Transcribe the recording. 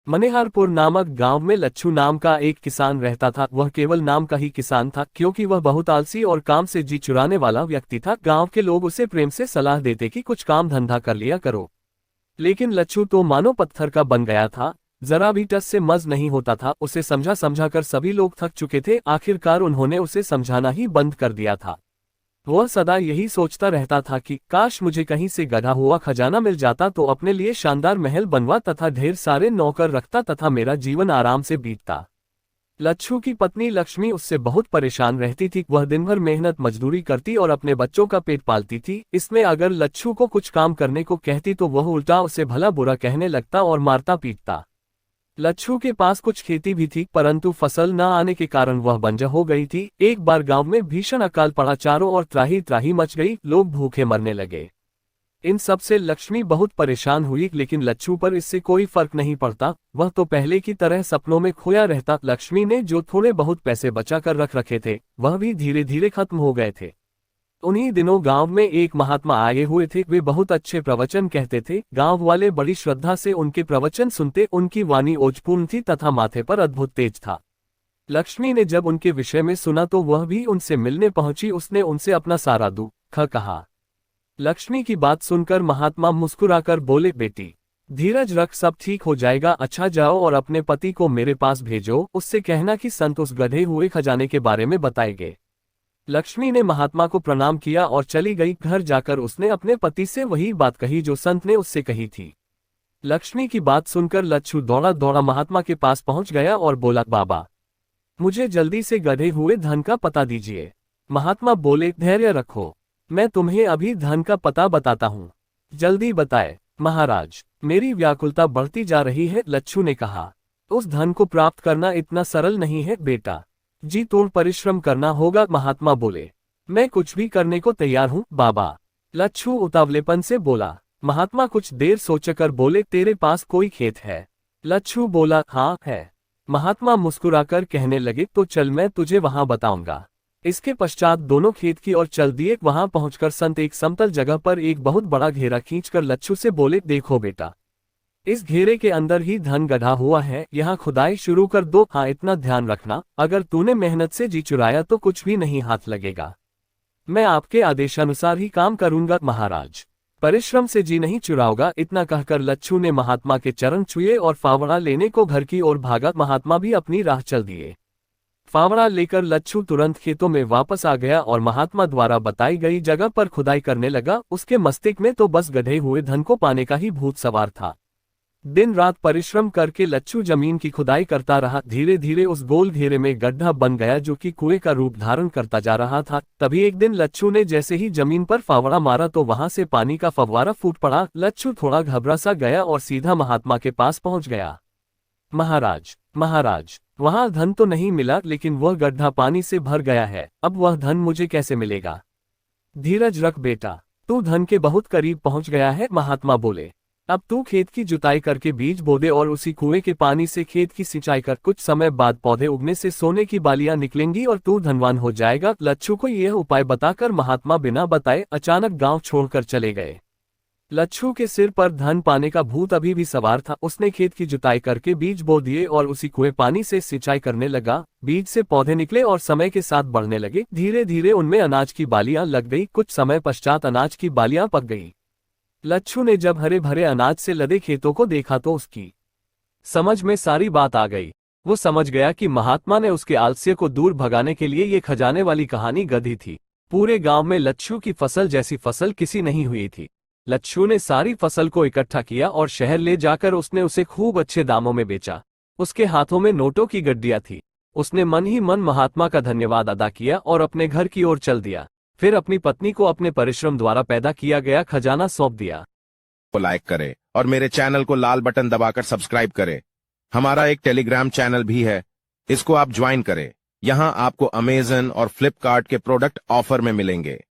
मनेहारपुर नामक गांव में लच्छू नाम का एक किसान रहता था। वह केवल नाम का ही किसान था, क्योंकि वह बहुत आलसी और काम से जी चुराने वाला व्यक्ति था। गांव के लोग उसे प्रेम से सलाह देते कि कुछ काम धंधा कर लिया करो, लेकिन लच्छू तो मानो पत्थर का बन गया था। जरा भी टस से मज नहीं होता था। उसे समझा समझा कर सभी लोग थक चुके थे। आखिरकार उन्होंने उसे समझाना ही बंद कर दिया था। वह सदा यही सोचता रहता था कि काश मुझे कहीं से गधा हुआ खजाना मिल जाता तो अपने लिए शानदार महल बनवा तथा ढेर सारे नौकर रखता तथा मेरा जीवन आराम से बीतता। लच्छू की पत्नी लक्ष्मी उससे बहुत परेशान रहती थी। वह दिन भर मेहनत मजदूरी करती और अपने बच्चों का पेट पालती थी। इसमें अगर लच्छू को कुछ काम करने को कहती तो वह उल्टा उसे भला बुरा कहने लगता और मारता पीटता। लच्छू के पास कुछ खेती भी थी, परंतु फसल न आने के कारण वह बंजर हो गई थी। एक बार गांव में भीषण अकाल पड़ा, चारों ओर त्राही त्राही मच गई, लोग भूखे मरने लगे। इन सब से लक्ष्मी बहुत परेशान हुई, लेकिन लच्छू पर इससे कोई फर्क नहीं पड़ता। वह तो पहले की तरह सपनों में खोया रहता। लक्ष्मी ने जो थोड़े बहुत पैसे बचा कर रख रखे थे वह भी धीरे धीरे खत्म हो गए थे। उन्हीं दिनों गांव में एक महात्मा आए हुए थे। वे बहुत अच्छे प्रवचन कहते थे। गांव वाले बड़ी श्रद्धा से उनके प्रवचन सुनते। उनकी वाणी ओजपूर्ण थी तथा माथे पर अद्भुत तेज था। लक्ष्मी ने जब उनके विषय में सुना तो वह भी उनसे मिलने पहुंची। उसने उनसे अपना सारा दुख कहा। लक्ष्मी की बात सुनकर महात्मा मुस्कुराकर बोले, बेटी धीरज रख, सब ठीक हो जाएगा। अच्छा जाओ और अपने पति को मेरे पास भेजो। उससे कहना कि संत उस गधे हुए खजाने के बारे में बताएंगे। लक्ष्मी ने महात्मा को प्रणाम किया और चली गई। घर जाकर उसने अपने पति से वही बात कही जो संत ने उससे कही थी। लक्ष्मी की बात सुनकर लच्छू दौड़ा दौड़ा महात्मा के पास पहुंच गया और बोला, बाबा मुझे जल्दी से गधे हुए धन का पता दीजिए। महात्मा बोले, धैर्य रखो, मैं तुम्हें अभी धन का पता बताता हूँ, जल्दी बताए। महाराज मेरी व्याकुलता बढ़ती जा रही है, लच्छू ने कहा। उस धन को प्राप्त करना इतना सरल नहीं है बेटा, जी तोड़ परिश्रम करना होगा। महात्मा बोले, मैं कुछ भी करने को तैयार हूँ बाबा। लच्छू उतावलेपन से बोला। महात्मा कुछ देर सोचकर बोले, तेरे पास कोई खेत है? लच्छू बोला, हाँ है। महात्मा मुस्कुराकर कहने लगे, तो चल मैं तुझे वहां बताऊंगा। इसके पश्चात दोनों खेत की ओर चल दिए। वहां पहुंचकर संत एक समतल जगह पर एक बहुत बड़ा घेरा खींचकर लच्छू से बोले, देखो बेटा, इस घेरे के अंदर ही धन गढ़ा हुआ है, यहाँ खुदाई शुरू कर दो। हाँ इतना ध्यान रखना, अगर तूने मेहनत से जी चुराया तो कुछ भी नहीं हाथ लगेगा। मैं आपके आदेशानुसार ही काम करूंगा महाराज, परिश्रम से जी नहीं चुराओगा। इतना कहकर लच्छू ने महात्मा के चरण छुए और फावड़ा लेने को घर की ओर भागा। महात्मा भी अपनी राह चल दिए। फावड़ा लेकर लच्छू तुरंत खेतों में वापस आ गया और महात्मा द्वारा बताई गई जगह पर खुदाई करने लगा। उसके मस्तिष्क में तो बस गधे हुए धन को पाने का ही भूत सवार था। दिन रात परिश्रम करके लच्छू जमीन की खुदाई करता रहा। धीरे धीरे उस गोल घेरे में गड्ढा बन गया जो कि कुएं का रूप धारण करता जा रहा था। तभी एक दिन लच्छू ने जैसे ही जमीन पर फावड़ा मारा तो वहां से पानी का फव्वारा फूट पड़ा। लच्छू थोड़ा घबरा सा गया और सीधा महात्मा के पास पहुंच गया। महाराज महाराज वहां धन तो नहीं मिला, लेकिन वह गड्ढा पानी से भर गया है। अब वह धन मुझे कैसे मिलेगा? धीरज रख बेटा, तू धन के बहुत करीब पहुंच गया है। महात्मा बोले, अब तू खेत की जुताई करके बीज बो दे और उसी कुएं के पानी से खेत की सिंचाई कर। कुछ समय बाद पौधे उगने से सोने की बालियां निकलेंगी और तू धनवान हो जाएगा। लच्छू को यह उपाय बताकर महात्मा बिना बताए अचानक गांव छोड़कर चले गए। लच्छू के सिर पर धन पाने का भूत अभी भी सवार था। उसने खेत की जुताई करके बीज बो दिए और उसी कुएं पानी से सिंचाई करने लगा। बीज से पौधे निकले और समय के साथ बढ़ने लगे। धीरे धीरे उनमें अनाज की बालियां लग गई। कुछ समय पश्चात अनाज की बालियां पक गई। लच्छू ने जब हरे भरे अनाज से लदे खेतों को देखा तो उसकी समझ में सारी बात आ गई। वो समझ गया कि महात्मा ने उसके आलस्य को दूर भगाने के लिए ये खजाने वाली कहानी गढ़ी थी। पूरे गांव में लच्छू की फसल जैसी फसल किसी नहीं हुई थी। लच्छू ने सारी फसल को इकट्ठा किया और शहर ले जाकर उसने उसे खूब अच्छे दामों में बेचा। उसके हाथों में नोटों की गड्डियां थी। उसने मन ही मन महात्मा का धन्यवाद अदा किया और अपने घर की ओर चल दिया। फिर अपनी पत्नी को अपने परिश्रम द्वारा पैदा किया गया खजाना सौंप दिया। को लाइक करें और मेरे चैनल को लाल बटन दबाकर सब्सक्राइब करें। हमारा एक टेलीग्राम चैनल भी है, इसको आप ज्वाइन करें। यहाँ आपको अमेज़न और फ्लिपकार्ट के प्रोडक्ट ऑफर में मिलेंगे।